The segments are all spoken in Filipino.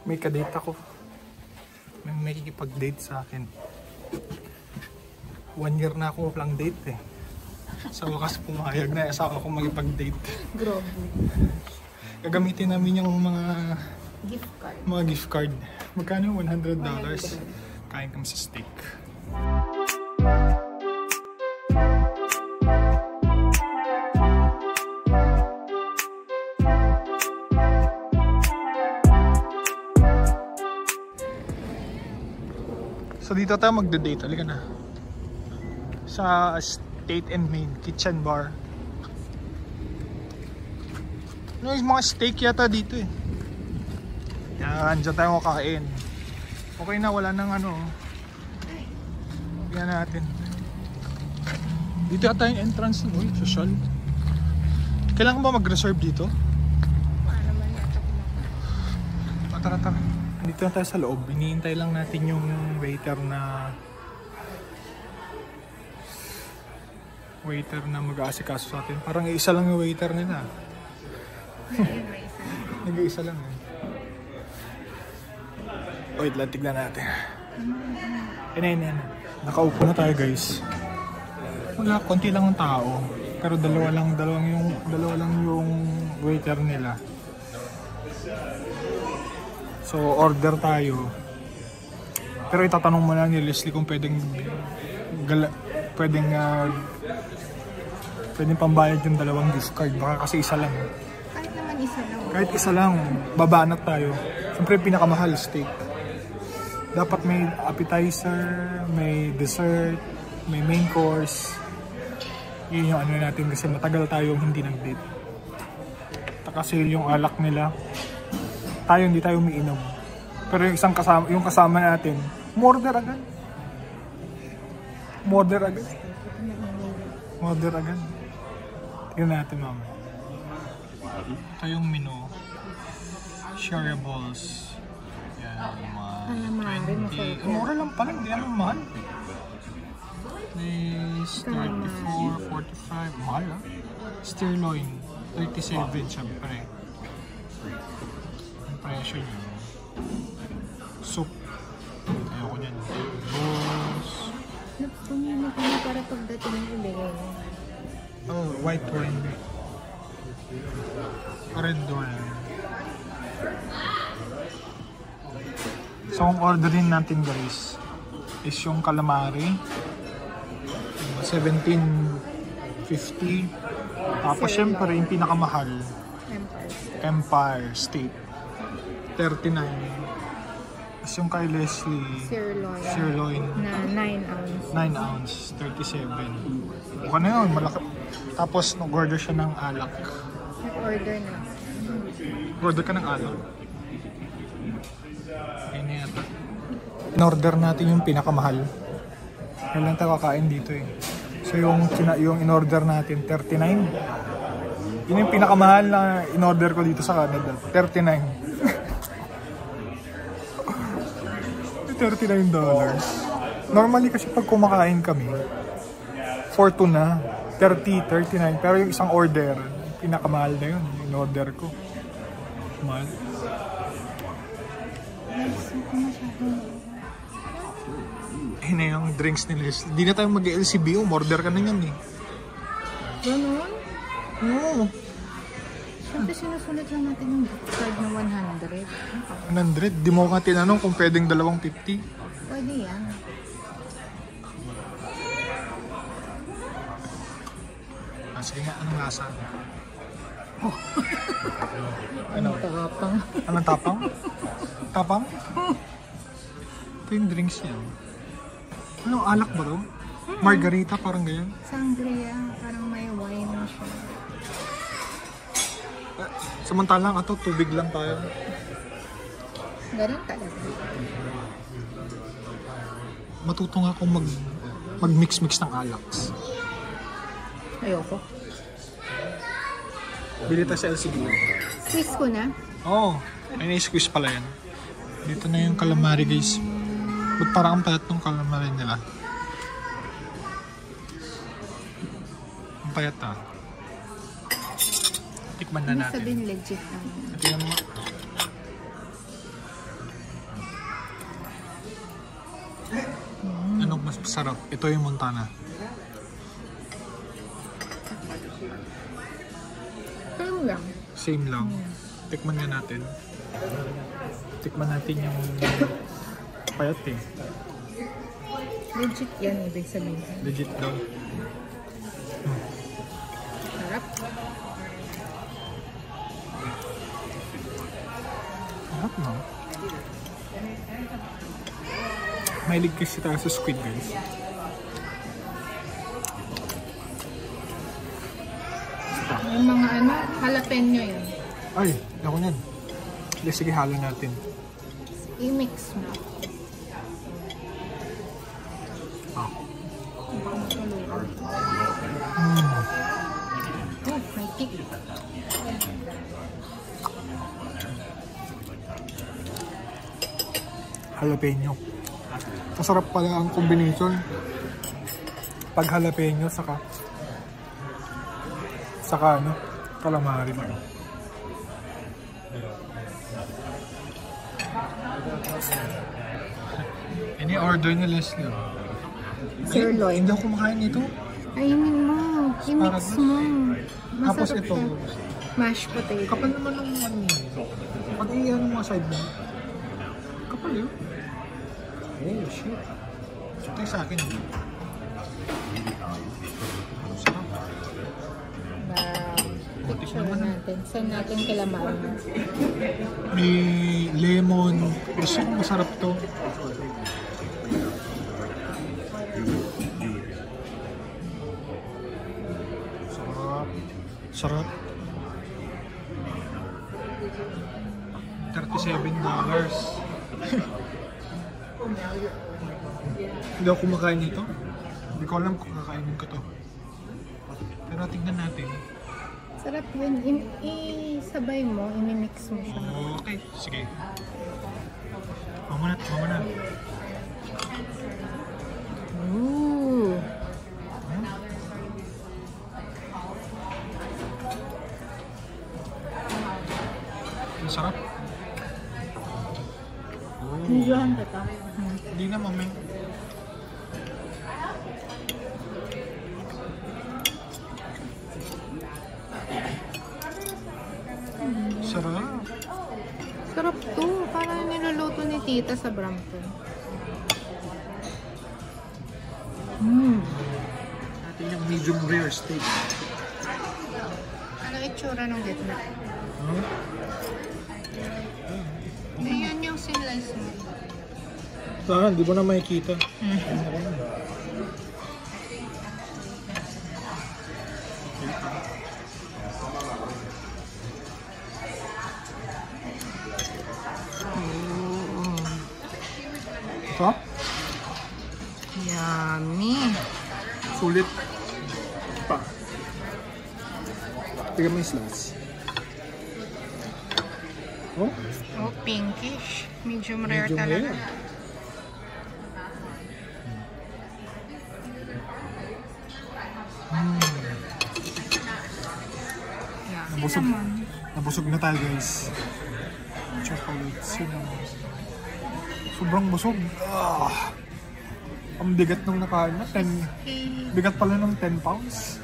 May kadate ako. May makikipag-date sa akin. 1 year na ako walang date eh. Sa wakas pumayag na asawa ko magipag-date. Grabe. Gagamitin namin yung mga Gift card. Magkano? $100. Kain kami sa steak. So dito tayo magde-date. Halika na. Sa State and Main Kitchen Bar. Yung mga steak yata dito eh. Yan, dyan tayo kakain. Okay na, wala nang ano. Tingnan natin. Dito yata yung entrance. Uy, social. Kailangan ba mag-reserve dito? Paano man yata kumakain? Tara, tara. Dito na tayo sa loob. Hinihintay lang natin yung waiter na mag-aasikaso sa atin. Parang isa lang yung waiter nila. Nag-iisa lang eh. Wait lang, tignan natin. Yan. Nakaupo na tayo guys. Wala, konti lang ang tao. Pero dalawa lang yung waiter nila. So order tayo. Pero itatanong mo na ni Leslie kung pwedeng pambayad yung 2 gift card. Baka kasi isa lang. Kahit naman isa lang. Kahit isa lang, babanat tayo. Siyempre pinakamahal, steak. Dapat may appetizer, may dessert, may main course. Yun yung ano natin kasi matagal tayong hindi nag-date. Kasi yung alak nila, tayo hindi tayo umiinom. Pero yung kasama natin, order agad. Tingnan natin mama. Ito yung menu. Shareables. Yan, mga 20. Mura lang pala, hindi naman mahal. Please, 34, 45. Mahal ah. Sirloin, 37 syempre. Ang presyo nyo. Soup. Ayoko nyan. Balls. Nagpunino ko na para pagdating ng ibigay mo. Oh, white wine. Red wine. So, ang orderin natin guys is yung calamari. 17.50. Tapos syempre yung pinakamahal. Empire State. 39. Tapos yung kay Leslie. Sirloin. Na 9 ounce. 9 ounce. 37. Buka na yun. Malaki. Tapos nag-order siya ng alak. Nag-order na. Order ka ng alak. Ayun na yata. In-order natin yung pinakamahal. Kaya lang tayo kakain dito eh. So yung in-order natin, 39. Yun yung pinakamahal na in-order ko dito sa Canada. 39. $39. Normally kasi pag kumakain kami, 42 na. 30, 39. Pero yung isang order, pinakamahal na yun. In-order ko. Mahal. Ayun na yung drinks ni Leslie. Hindi na tayo mag-LCBO. Order ka na yan eh. Ganon? Oo. Siyempre sinusulat lang natin yung gift card na 100. 100? Di mo ka tinanong kung pwedeng 250? Pwede yan. Sige nga, anong lasa? Oh. Anong tapang? Anong tapang? Tapang? Ito yung drinks yan. Ano, alak ba ito? Margarita, parang ganyan? Sangria, parang may wine na siya. Samantalang ito, tubig lang tayo. Ganun talaga. Matuto nga akong mag-mix-mix ng alaks. Ayoko. Bili tayo sa LCBO. Squeeze ko na? Oo. Ay, na-squeeze pala yan. Dito na yung calamari guys. Ba't parang ang payat ng calamari nila? Ang payat ah. Tikman na natin. Sabihin legit lang. Tingnan mo. mas masarap. Ito yung Montana. Same lang. Same lang. Tikman nga natin. Tikman natin yung payat eh. Legit yan, ibig sabihin. Legit daw. Sarap. Sarap na. Mahilig kasi tayo sa squid, guys. Yung mga ano, jalapeno yan. Ay, ako yan. Sige, halo natin. I-mix mo. Ah. Baka matuluran. Oh, may kick. Jalapeno. Masarap pala ang combination. Pag jalapeno saka ano, calamari. Any order ni Leslie? Sirloin. Hindi ako kumakain nito. Ayunin mo. I-mix mo. Tapos Masarap ito. siya. Mashed potato. Kapal naman ng ano yun. Pag iyan mo side mo. Kapal yun. Oh shit. Ito yung sa akin. Sarap. Picture natin. Saan natin calamari? May lemon. Gusto ko masarap to. Sarap. $37. Hindi ako kumakain nito. Hindi ko alam kung kakainin ko to. Pero tingnan natin. Sarap yun. Isabay mo. I-mix mo siya. Okay, sige. Mamuna. Ooh. Ang sarap. Medyohan ka ta. Hindi na, mami. Sarap. Sarap to. Parang niluluto ni tita sa Brampton. Natin yung medium rare steak. Ano itsura ng gitna? Ayan yung slice mo. Saan? Di mo na makikita. Ito? Yummy. Sulit. Pa. Tignan mo yung slice. Oh? Oh, pinkish. Medium rare Medium talaga. rare. Nabusog. Nabusog na tayo, guys. Chocolate cinnamon. Sobrang busog. Ang bigat nung nakain na. Bigat pala ng 10 pounds.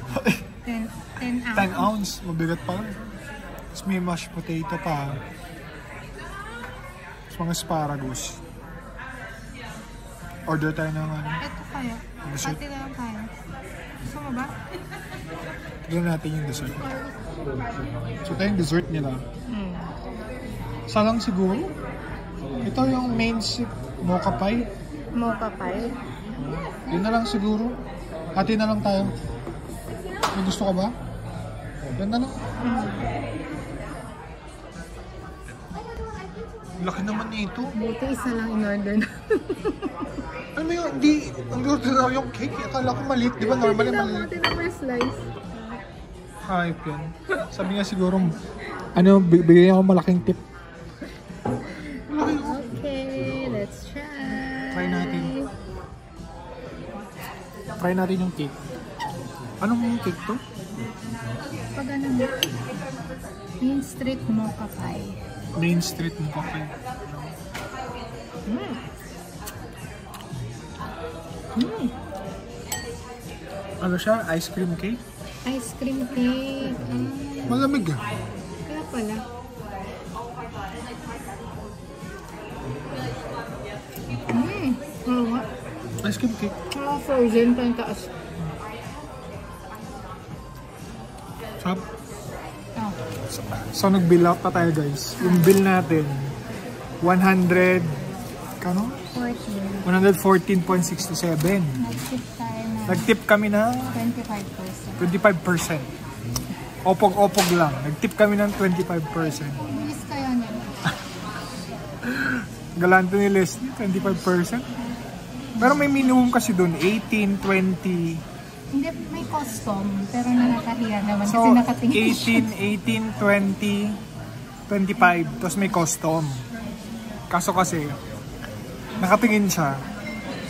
10 10 ounce. Mabigat pala. Tapos may mashed potato pa. Tapos mga asparagus. Order tayo ng ano. Ito kaya. Dessert. Pati lang tayo. Gusto mo ba? Tignan natin yung dessert. So ito yung dessert nila. Salang siguro. Ito yung main mocha pie. Mocha pie. Yun na lang siguro. Hati na lang tayo. May gusto ka ba? Yan na lang. Laki naman nito. Buti isa lang in-order na. Ano mo yun? Hindi. Ang order na yung cake. Akala ko maliit. Di ba normal yung maliit? Tingnan mo yung slice. Hype yan. Sabi nga siguro, ano, bigyan ako malaking tip. Okay, let's try. Try natin. Try natin yung cake. Anong cake to? Pag ano mo? Main Street Mocha Pie. Main Street Mocha Pie. Ano siya? Ice cream cake? Ice cream cake. Malamig ah. Kaya pala. Oo nga. Ice cream cake. Frozen pa yung taas. Sarap. So nag-bill out pa tayo guys. Yung bill natin 100 kano? 114.67. Nag-tip tayo na Nag-tip kami na 25%. Opog-opog lang. Nag-tip kami ng 25%. Bilis kaya niya. Galante ni Leslie, 25%. Pero may minimum kasi doon, 18, 20. Hindi, may custom. Pero nakakahiya naman So, kasi nakatingin siya. 18, 20, 25. Tapos may custom. Kaso kasi, nakatingin siya.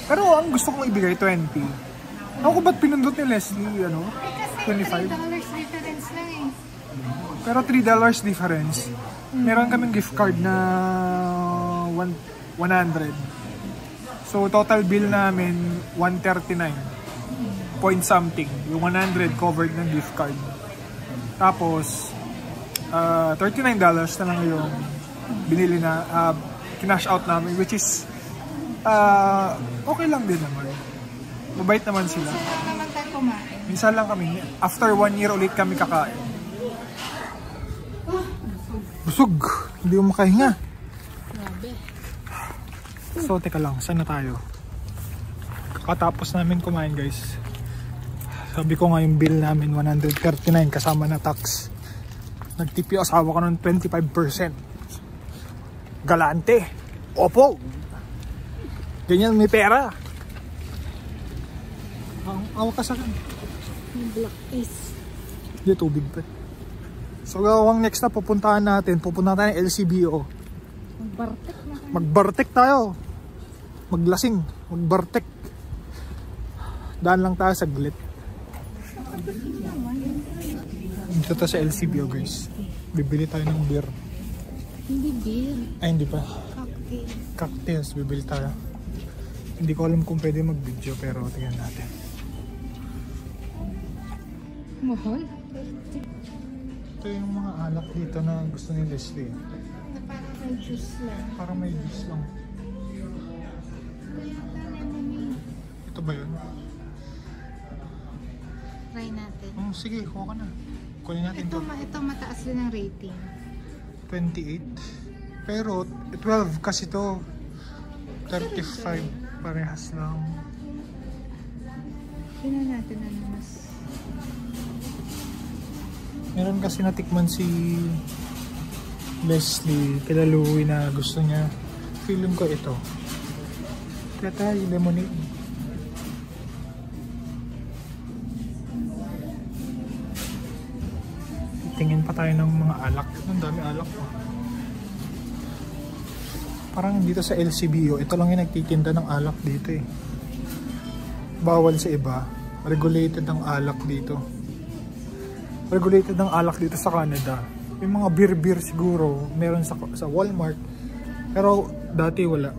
Pero ang gusto kong ibigay, 20. Ako ba't pinundot ni Leslie, ano? Kasi 25? $3 difference lang eh. Pero $3 difference. Meron kaming gift card na 100. So, total bill namin, 139. Point something. Yung 100 covered ng gift card. Tapos, $39 na lang yung binili na, kinash out namin. Which is, okay lang din naman. Mabait naman sila. Minsan lang naman tayo kumain. Minsan lang kami. After 1 year ulit kami kakain. Busog. Hindi mo makahinga. Grabe. So, teka lang. Saan na tayo? Kakatapos namin kumain, guys. Sabi ko nga yung bill namin, 139 kasama na tax. Nagtip yung asawa ko ng 25%. Galante. Opo. Ganyan, may pera. Awa ka sa akin. Yung black is. Hindi, tubig pa. So, ang next na pupuntahan natin, pupunta tayo ng LCBO. Magbartek na. Magbartek tayo. Maglasing. Magbartek. Daan lang tayo saglit. Dito tayo sa LCBO, guys. Bibili tayo ng beer. Hindi beer. Ay, hindi pa. Cocktail. Cocktails, bibili tayo. Hindi ko alam kung pwede mag-video, pero tingnan natin. Mahal? Ito yung mga alak dito na gusto ni Leslie. Na parang may juice lang. Parang may juice lang. Kaya lemon. Ito ba yun? Try natin. Oh, sige, kuha ka na. Kunin natin to. Ito mataas din ang rating. 28. Pero 12 kasi to. 35. Parehas lang. Tingnan natin ano mas. Meron kasi natikman si Leslie kila Louie na gusto niya. Feeling ko ito. Kaya tayo, lemonade. Tingin pa tayo ng mga alak. Ang dami alak po. Parang dito sa LCBO, ito lang yung nagtitinda ng alak dito eh. Bawal sa iba. Regulated ang alak dito. Regulated ang alak dito sa Canada. Yung mga beer siguro, meron sa Walmart. Pero dati wala.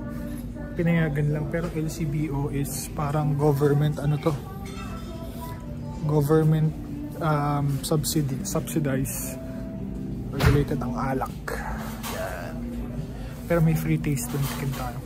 Pinayagan lang. Pero LCBO is parang government, ano to? Government subsidized. Regulated ang alak. Yan. Pero may free taste dun. Tikim tayo.